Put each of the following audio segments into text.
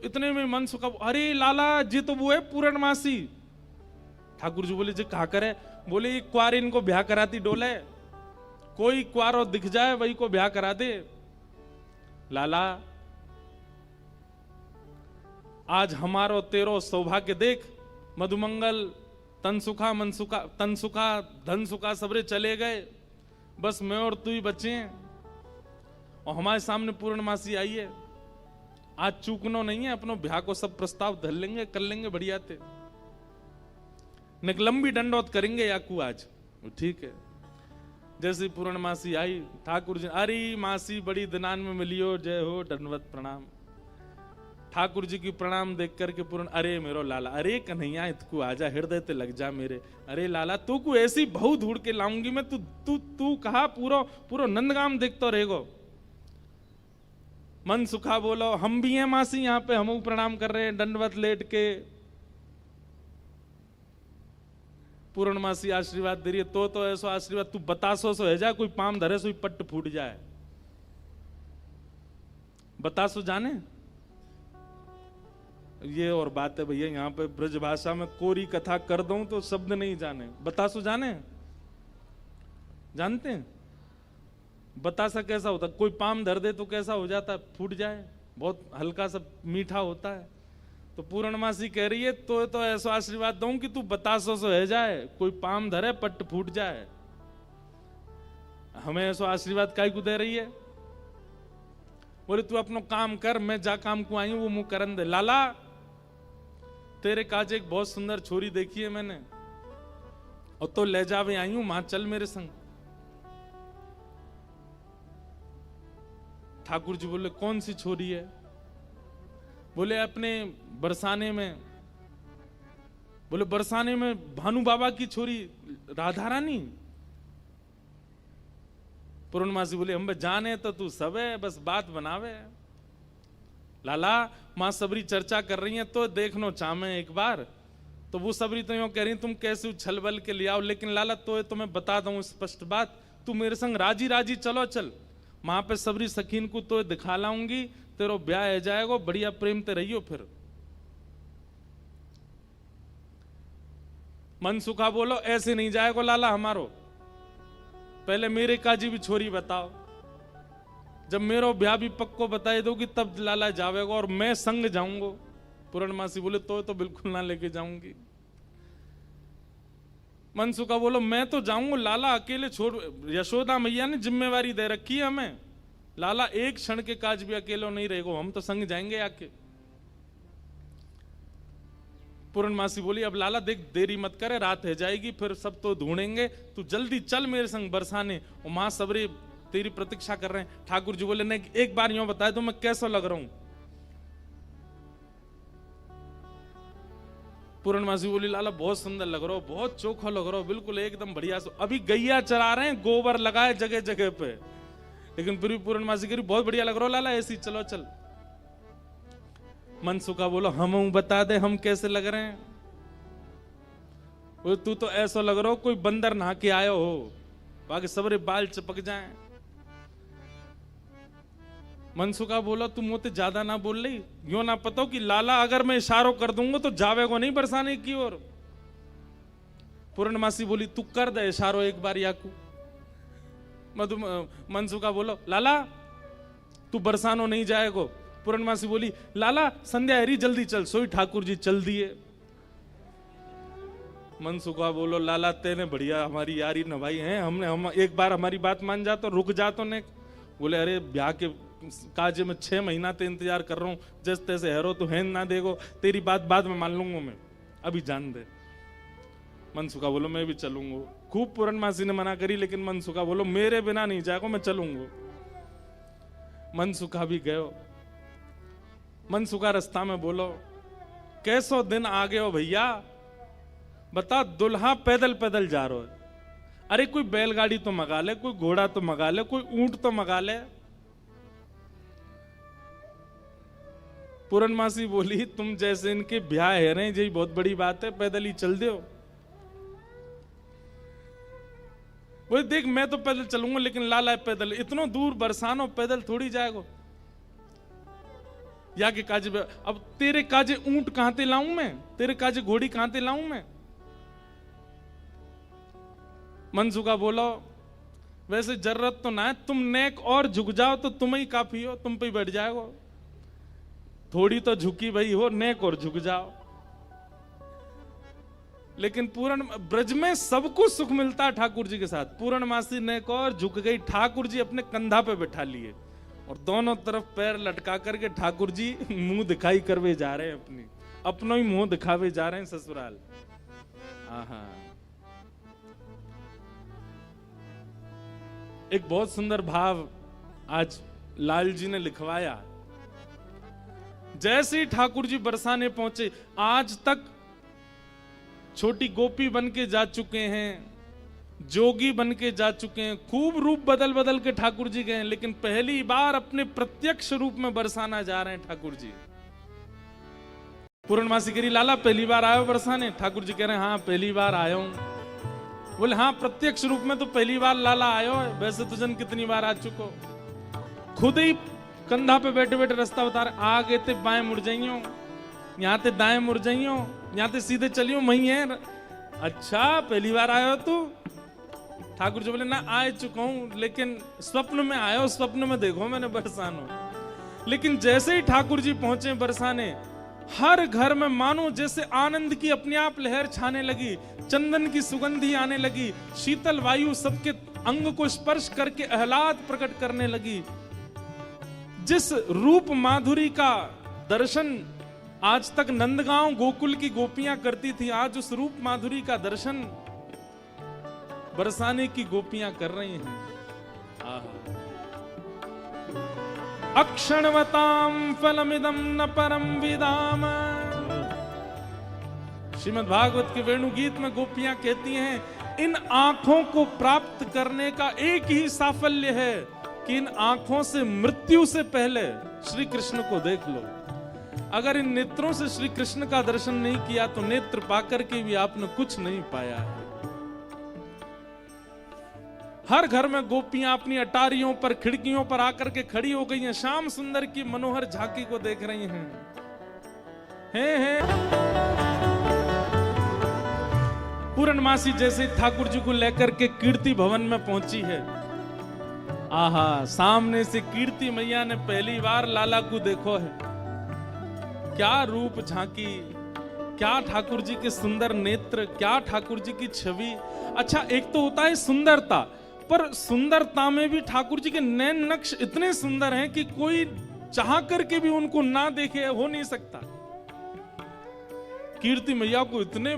इतने में मन सुखा, अरे लाला जी तो वो है पूर्णमासी। ठाकुर जी बोले जी कहा करे? बोले ये क्वार इनको ब्याह कराती डोले, कोई क्वारो दिख जाए वही को ब्याह करा दे। लाला आज हमारो तेरो सौभाग्य देख, मधुमंगल तन सुखा मन सुखा, तन सुखा धन सुखा सबरे चले गए, बस मैं और तू ही बचे हैं और हमारे सामने पूर्णमासी आई है। आज चूकनो नहीं है, अपनो ब्याह को सब प्रस्ताव धर लेंगे, कर लेंगे बढ़िया थे, लंबी दंडौत करेंगे याकू आज। ठीक है। जैसे पूर्णमासी आई, ठाकुर जी अरे मासी बड़ी दिनान में मिलियो, जय हो दंडवत प्रणाम। ठाकुर जी की प्रणाम देख करके पूर्ण, अरे मेरो लाला, अरे कन्हैया इतकू आजा, हृदय ते लग जा मेरे, अरे लाला तू को ऐसी बहू ढूंढ के लाऊंगी मैं, तू तू तू कहा पूरा पूरा नंदगाम देखते रहेगो। मन सुखा बोलो हम भी हैं मासी, यहाँ पे हम प्रणाम कर रहे हैं दंडवत लेट के। पूर्णमासी आशीर्वाद दे रही है, तो ऐसो आशीर्वाद तू बतासो सो है जा, कोई पाम धरे सो पट्ट फूट जाए। बतासो जाने ये और बात है भैया, यहाँ पे ब्रज भाषा में कोरी कथा कर दूं तो शब्द नहीं जाने। बतासो जाने, जानते हैं बतासा कैसा होता? कोई पाम धर दे तो कैसा हो जाता है? फूट जाए, बहुत हल्का सा मीठा होता है। तो पूर्णमासी कह रही है तो ऐसा आशीर्वाद दूं कि तू बतासो सो है जाए, कोई पाम धरे पट्ट फूट जाए। हमें ऐसा आशीर्वाद काय को दे रही है? बोले तू अपनो काम कर, मैं जा काम को आई हूं वो मुंह करन दे। लाला तेरे काज एक बहुत सुंदर छोरी देखी है मैंने, और तो ले जावे आई हूं, मां चल मेरे संग। ठाकुर जी बोले कौन सी छोरी है? बोले अपने बरसाने में। बोले बरसाने में भानु बाबा की छोरी राधा रानी? पूर्णमासी बोले हम जाने तो तू सब है, बस बात बनावे। लाला मां सबरी चर्चा कर रही है तो देखनो चामे एक बार, तो वो सबरी तो यूं कह रही तुम कैसे उछल बल के ले आओ, लेकिन लाला तो मैं बता दूं स्पष्ट बात, तू मेरे संग राजी राजी चलो चल, वहां पे सबरी सखीन को तो दिखा लाऊंगी, तेरो ब्याह हो जाएगा, बढ़िया प्रेम ते रहियो। फिर मन सुखा बोलो ऐसे नहीं जाएगा लाला हमारो, पहले मेरे काजी भी छोरी बताओ, जब मेरो ब्याह भी पक्को बताए दोगी तब लाला जावेगा और मैं संग जाऊंगा। पूर्णमासी बोले तो बिल्कुल ना लेके जाऊंगी। मन सुखा बोलो मैं तो जाऊंगा लाला, अकेले छोड़, यशोदा मैया ने जिम्मेवारी दे रखी है हमें, लाला एक क्षण के काज भी अकेलो नहीं रहेगा, हम तो संग जाएंगे आके। पूर्णमासी बोली अब लाला देख देरी मत करे, रात हो जाएगी, फिर सब तो ढूंढेंगे, तू जल्दी चल मेरे संग बरसाने, और मां सबरे तेरी प्रतीक्षा कर रहे हैं। ठाकुर जी बोले नहीं एक बार यूं बताए तो मैं कैसा लग रहा हूं? पूर्णमासी बोली लाला बहुत सुंदर लग रहा हो, बहुत चोखा लग रहा हो, बिल्कुल एकदम बढ़िया। अभी गैया चरा रहे हैं, गोबर लगाए जगह जगह पे, लेकिन फिर भी पूर्णमासी कह रही बहुत बढ़िया लग रहा हो लाला, ऐसी चलो चल। मन सुखा बोलो हम बता दे हम कैसे लग रहे हैं? तू तो ऐसा लग रहा हो कोई बंदर नहा के आयो हो, बाकी सबरे बाल चिपक जाएं। मनसुखा बोला तुम मुझे ज्यादा ना बोल रही, यो ना पता कि लाला अगर मैं इशारों कर दूंगा तो जावेगो नहीं बरसाने की ओर। पूर्णमासी बोली तू कर दे इशारों एक बार याकू। मनसुखा बोलो लाला तू बरसानो नहीं जाएगो। पूर्णमासी बोली लाला संध्या हरी जल्दी चल, सोई ठाकुर जी चल दिए। मनसुखा बोलो लाला तेने बढ़िया हमारी यारी नभाई है, हम एक बार हमारी बात मान जा तो रुक जा तो ने। बोले अरे ब्याह के काज में 6 महीना ते इंतजार कर रहा हूँ, जैसे तैसे हैरो तो है ना देगो, तेरी बात बाद में मान लूंगा मैं, अभी जान दे। मनसुखा बोलो मैं भी चलूंगा। खूब पूर्णमासी ने मना करी, लेकिन मनसुखा बोलो मेरे बिना नहीं जाएगा, मैं चलूंगा। मनसुखा भी गयो। मनसुखा रास्ता में बोलो कैसो दिन आ गए हो भैया, बता दुल्हा पैदल पैदल जा रहा है, अरे कोई बैलगाड़ी तो मंगा ले, कोई घोड़ा तो मंगा ले, कोई ऊंट तो मंगा ले। पूर्णमासी बोली तुम जैसे इनके ब्याह है रहे यही बहुत बड़ी बात है, पैदल ही चल दो। बोले देख मैं तो पैदल चलूंगा, लेकिन लाला पैदल इतना दूर बरसानो पैदल थोड़ी जाएगा। या के काजे अब तेरे काजे ऊंट कहां ते लाऊं मैं, तेरे काजे घोड़ी कहां ते लाऊं मैं। मनसुखा बोलो वैसे जरूरत तो ना है, तुम नेक और झुक जाओ तो तुम ही काफी हो, तुम पे बैठ जाओ। थोड़ी तो झुकी भाई हो, नेक और झुक जाओ। लेकिन पूर्ण ब्रज में सबको सुख मिलता है ठाकुर जी के साथ। पूर्णमासी नेक और झुक गई, ठाकुर जी अपने कंधा पे बैठा लिए और दोनों तरफ पैर लटका करके ठाकुर जी मुंह दिखाई करवे जा रहे हैं, अपना ही मुंह दिखावे जा रहे हैं ससुराल। आहा, एक बहुत सुंदर भाव आज लाल जी ने लिखवाया। जैसे ही ठाकुर जी बरसाने पहुंचे, आज तक छोटी गोपी बन के जा चुके हैं, जोगी बन के जा चुके हैं, खूब रूप बदल बदल के ठाकुर जी गए, लेकिन पहली बार अपने प्रत्यक्ष रूप में बरसाना जा रहे हैं ठाकुर जी। पूर्णमासी करी लाला पहली बार आयो बरसाने? ठाकुर जी कह रहे हैं हाँ पहली बार आया हूं। बोले हाँ प्रत्यक्ष रूप में तो पहली बार लाला आयो है, वैसे तो जन कितनी बार आ चुको। खुद ही कंधा पे बैठे बैठे रास्ता बता रहे, आगे ते बाएं मुड़ जाइयो, यहाँ ते दाएं मुड़ जाइयो, यहाँ ते सीधे चलियो, वही है। अच्छा पहली बार आयो हो तू? ठाकुर जी बोले ना आ चुका हूं, लेकिन स्वप्न में आयो, स्वप्न में देखो मैंने बरसानो। लेकिन जैसे ही ठाकुर जी पहुंचे बरसाने, हर घर में मानो जैसे आनंद की अपने आप लहर छाने लगी, चंदन की सुगंधी आने लगी, शीतल वायु सबके अंग को स्पर्श करके आह्लाद प्रकट करने लगी। जिस रूप माधुरी का दर्शन आज तक नंदगांव गोकुल की गोपियां करती थी, आज उस रूप माधुरी का दर्शन बरसाने की गोपियां कर रही हैं। अक्षणवताम फलमिदं न परम विदाम। श्रीमद् भागवत के वेणु गीत में गोपियां कहती हैं, इन आंखों को प्राप्त करने का एक ही साफल्य है कि इन आंखों से मृत्यु से पहले श्री कृष्ण को देख लो। अगर इन नेत्रों से श्री कृष्ण का दर्शन नहीं किया तो नेत्र पाकर के भी आपने कुछ नहीं पाया है। हर घर में गोपियां अपनी अटारियों पर, खिड़कियों पर आकर के खड़ी हो गई हैं, श्याम सुंदर की मनोहर झांकी को देख रही हैं। पूर्णमासी जैसे ठाकुर जी को लेकर के कीर्ति भवन में पहुंची है। आहा, सामने से कीर्ति मैया ने पहली बार लाला को देखो है। क्या रूप झांकी, क्या ठाकुर जी के सुंदर नेत्र, क्या ठाकुर जी की छवि। अच्छा एक तो होता है सुंदरता, पर सुंदरता में भी ठाकुर जी के नैन नक्श इतने सुंदर हैं कि कोई चाह करके भी उनको ना देखे हो नहीं सकता। कीर्ति मैया को इतने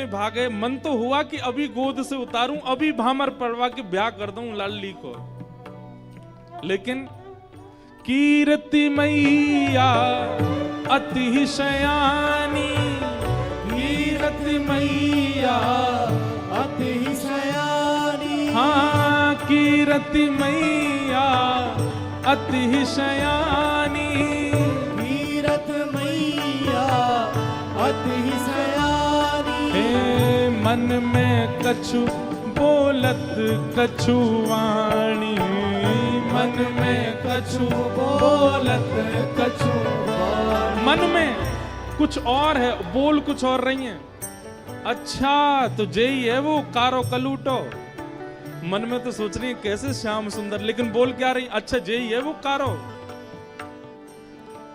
भागे, मन तो हुआ कि अभी गोद से उतारूं, अभी भामर पड़वा के ब्याह कर दूं लाली को। लेकिन कीर्ति मैया अति शयानी, कीर्ति मैया अति शयानी, हाँ कीर्ति मैया अति शयानी, कीर्ति मैया अति शयानी। हे मन में कछु बोलत कछु वाणी, मन में कछु बोलत कछु वाणी। मन में कुछ और है, बोल कुछ और रही है। अच्छा तो जय है वो कारो कलूटो। मन में तो सोच रही है कैसे श्याम सुंदर, लेकिन बोल क्या रही, अच्छा जय है वो कारो।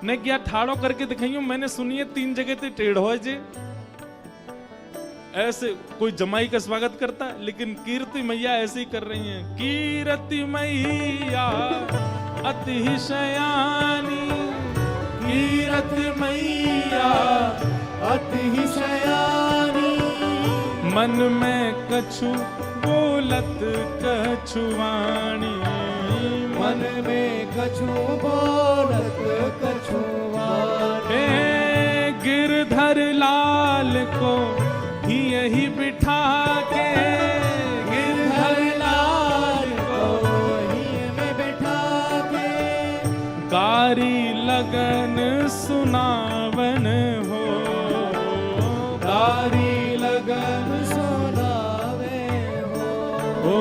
ने क्या ठाड़ो करके दिखाइयो, मैंने सुनी है 3 जगह ते टेढ़ो है जे। ऐसे कोई जमाई का स्वागत करता है, लेकिन कीर्ति मैया ऐसे ही कर रही हैं। कीर्ति मैया अति शयानी, कीर्ति मैया अति शयानी। मन में कछु बोलत कछु वाणी, मन में कछु बोलत कछु वाणी। गिरधर लाल को ही यही बिठा के, गिरधर लाल को ही में बिठा के, कारी लगन सुनावन हो, कारी लगन सुनावे हो।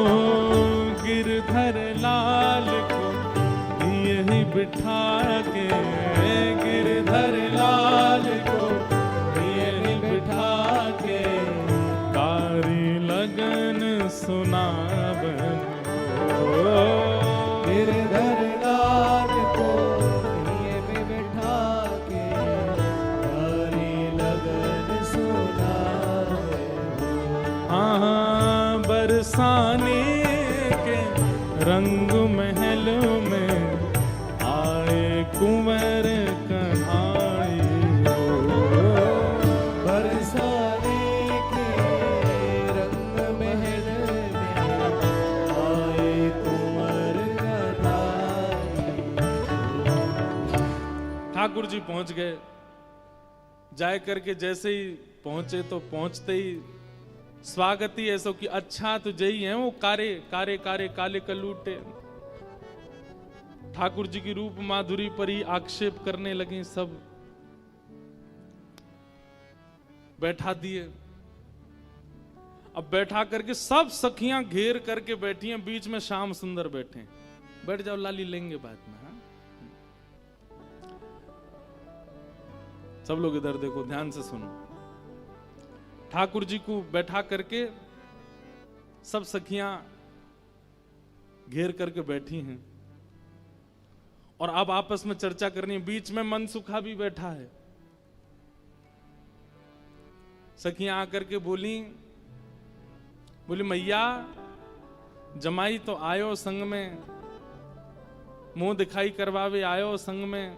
गिरधर लाल को यही बिठा के, बरसाने के रंग महल में आए कुंवर कन्हाई हो। बरसाने के रंग महल में आए कुंवर कन्हाई। ठाकुर जी पहुंच गए। जाए करके जैसे ही पहुंचे तो पहुंचते ही स्वागत ही ऐसा कि अच्छा तुझे ही है वो कारे कारे कारे काले कलूटे। ठाकुर जी की रूप माधुरी पर ही आक्षेप करने लगे। सब बैठा दिए। अब बैठा करके सब सखियां घेर करके बैठी हैं, बीच में श्याम सुंदर बैठे हैं। बैठ जाओ लाली, लेंगे बाद में। हाँ? सब लोग इधर देखो, ध्यान से सुनो। ठाकुर जी को बैठा करके सब सखियां घेर करके बैठी हैं और अब आपस में चर्चा करनी है। बीच में मनसुखा भी बैठा है। सखियां आकर के बोली मैया जमाई तो आयो संग में, मुंह दिखाई करवावे आयो संग में,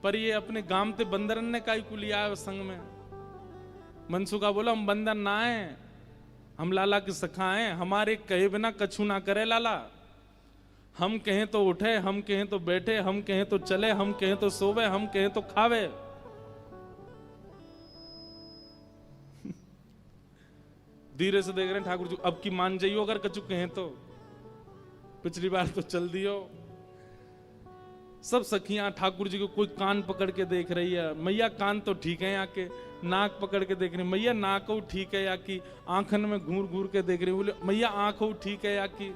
पर ये अपने गामते बंदरन ने काई को लिया आयो संग में। मनसुखा बोला हम बंदर ना आए, हम लाला के सखा हैं, हमारे कहे बिना कछु ना करे लाला। हम कहें तो उठे, हम कहें तो बैठे, हम कहें तो चले, हम कहें तो सोवे, हम कहें तो खावे। धीरे से देख रहे हैं ठाकुर जी, अब की मान जाइयो अगर कछु कहें तो। पिछली बार तो चल दियो। सब सखियां ठाकुर जी को कोई कान पकड़ के देख रही है। मैया कान तो ठीक है यहाँ के, नाक पकड़ के देख रही, मैया नाक हो ठीक है या की, आंखन में घूर घूर के देख रही, बोले मैया आंख हो ठीक है या की,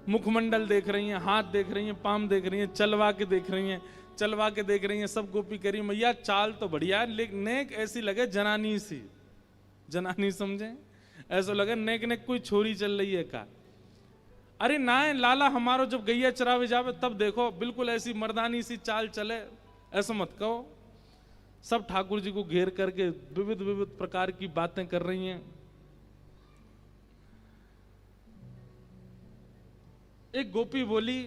मुखमंडल देख रही हैं, हाथ देख रही हैं, पाम देख रही हैं, चलवा के देख रही हैं, चलवा के देख रही हैं। सब गोपी करी मैया चाल तो बढ़िया है, लेकिन नेक ऐसी लगे जनानी सी, जनानी समझे, ऐसा लगे नेक नेक कोई छोरी चल रही है का। अरे ना है लाला, हमारो जब गैया चरावे जावे तब देखो बिल्कुल ऐसी मर्दानी सी चाल चले, ऐसा मत कहो। सब ठाकुर जी को घेर करके विविध विविध प्रकार की बातें कर रही हैं। एक गोपी बोली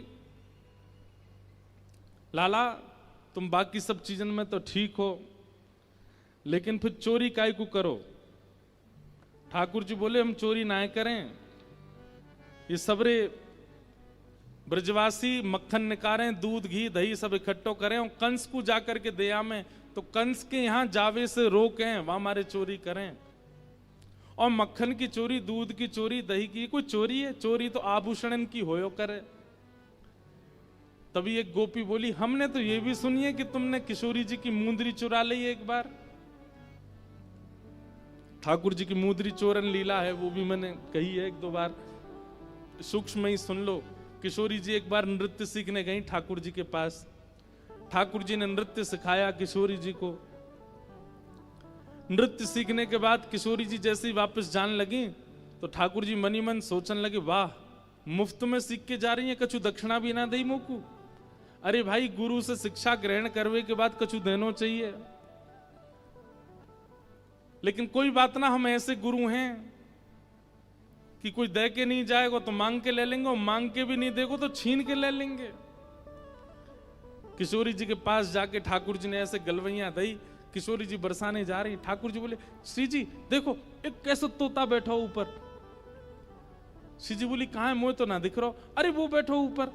लाला तुम बाकी सब चीजन में तो ठीक हो, लेकिन फिर चोरी काय को करो। ठाकुर जी बोले हम चोरी ना करें, ये सबरे ब्रजवासी मक्खन निकारें, दूध घी दही सब इकट्ठो करें और कंस को जाकर के दया में, तो कंस के यहां जावे से रोकें, वहां हमारे चोरी करें। और मक्खन की चोरी, दूध की चोरी, दही की कोई चोरी है? चोरी तो आभूषण की होयो करे। तभी एक गोपी बोली हमने तो ये भी सुनी है कि तुमने किशोरी जी की मुंदरी चुरा ली एक बार। ठाकुर जी की मुंदरी चोरन लीला है, वो भी मैंने कही है एक दो बार, सूक्ष्म ही सुन लो। किशोरी जी एक बार नृत्य सीखने गई ठाकुर जी के पास। ठाकुर जी ने नृत्य सिखाया किशोरी जी को। नृत्य सीखने के बाद किशोरी जी जैसे ही वापस जाने लगी तो ठाकुर जी मनी मन सोचने लगे वाह मुफ्त में सीख के जा रही है, कछु दक्षिणा भी ना दई मोकू। अरे भाई गुरु से शिक्षा ग्रहण करने के बाद कछु देनो चाहिए। लेकिन कोई बात ना, हम ऐसे गुरु हैं कि कोई दे के नहीं जाएगा तो मांग के ले लेंगे, और मांग के भी नहीं देगो तो छीन के ले लेंगे। किशोरी जी के पास जाके ठाकुर जी ने ऐसे गलवैया दई। किशोरी जी बरसाने जा रही, ठाकुर जी बोले श्री जी देखो एक कैसा तोता बैठा ऊपर। श्री जी बोली कहां है? मोह तो ना दिख रहा। अरे वो बैठो ऊपर।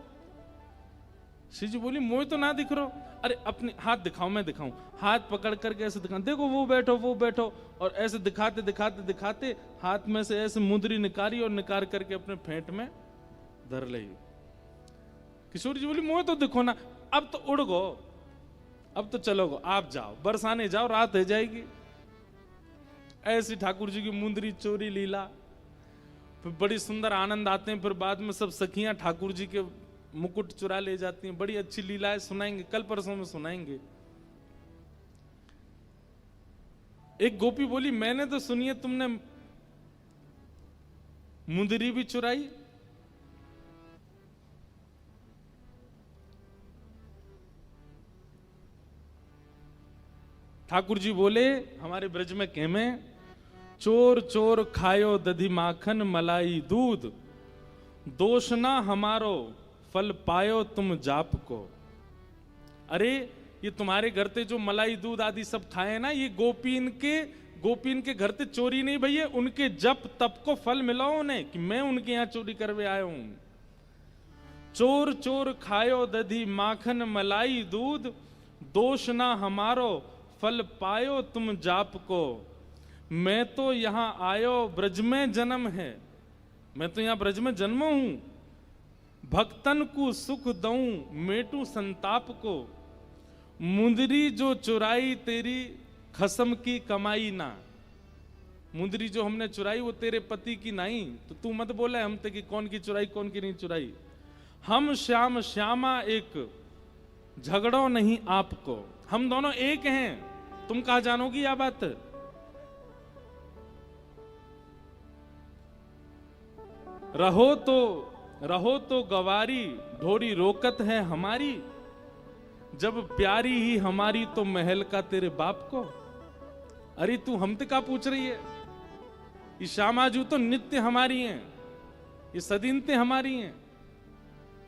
श्री जी बोली मोह तो ना दिख रहा। अरे अपने हाथ दिखाओ, मैं दिखाऊं। हाथ पकड़ करके ऐसे दिखा, देखो वो बैठो वो बैठो, और ऐसे दिखाते दिखाते दिखाते हाथ में से ऐसे मुंदरी निकाली और निकाल करके अपने फेंट में धर ली। किशोरी जी बोली मोह तो दिखो ना, अब तो उड़ गो, अब तो चलो गो, आप जाओ बरसाने जाओ, रात हो जाएगी। ऐसी ठाकुर जी की मुंदरी चोरी लीला। फिर बड़ी सुंदर आनंद आते हैं। फिर बाद में सब सखियां ठाकुर जी के मुकुट चुरा ले जाती हैं। बड़ी अच्छी लीलाएं सुनाएंगे, कल परसों में सुनाएंगे। एक गोपी बोली मैंने तो सुनी है तुमने मुंदरी भी चुराई। ठाकुर जी बोले हमारे ब्रज में कहमे चोर चोर खायो दधी माखन मलाई दूध, दोष ना हमारो फल पायो तुम जाप को। अरे ये तुम्हारे घर ते जो मलाई दूध आदि सब खाए ना, ये गोपीन के घर ते चोरी नहीं भैया, उनके जप तप को फल मिला उन्हें कि मैं उनके यहाँ चोरी करवे आया हूं। चोर चोर खायो दधी माखन मलाई दूध, दोष ना हमारो फल पायो तुम जाप को। मैं तो यहां आयो ब्रज में जन्म है, मैं तो यहां ब्रज में जन्म हूं। भक्तन को सुख दऊं मेटू संताप को, मुंदरी जो चुराई तेरी खसम की कमाई ना। मुंदरी जो हमने चुराई वो तेरे पति की नहीं, तो तू मत बोले हमते कि कौन की चुराई कौन की नहीं चुराई। हम श्याम श्यामा एक झगड़ो नहीं आपको, हम दोनों एक हैं, तुम कहा जानोगी यह बात। रहो तो गवारी ढोरी रोकत है हमारी, जब प्यारी ही हमारी तो महल का तेरे बाप को। अरे तू हमते का पूछ रही है, ये श्यामाजू तो नित्य हमारी हैं, ये सदीनते हमारी हैं,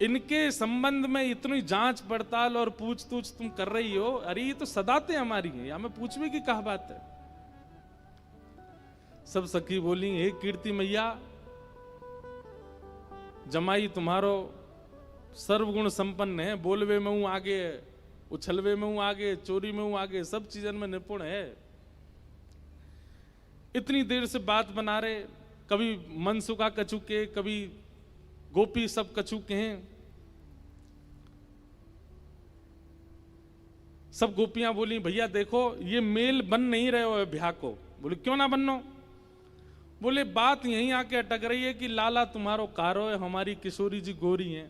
इनके संबंध में इतनी जांच पड़ताल और पूछ तूछ तुम कर रही हो। अरे ये तो सदाते हमारी हैं, या मैं पूछवे की कहा बात है। सब सखी बोली हे कीर्ति मैया, जमाई तुम्हारो सर्वगुण संपन्न है, बोलवे में हूं आगे, उछलवे में हूं आगे, चोरी में हूं आगे, सब चीजन में निपुण है। इतनी देर से बात बना रहे, कभी मनसुखा कछु के, कभी गोपी सब कछु के हैं। सब गोपियां बोली भैया देखो ये मेल बन नहीं रहे हो ब्याह को। बोले क्यों ना बननो। बोले बात यहीं आके अटक रही है कि लाला तुम्हारो कारो है, हमारी किशोरी जी गोरी हैं।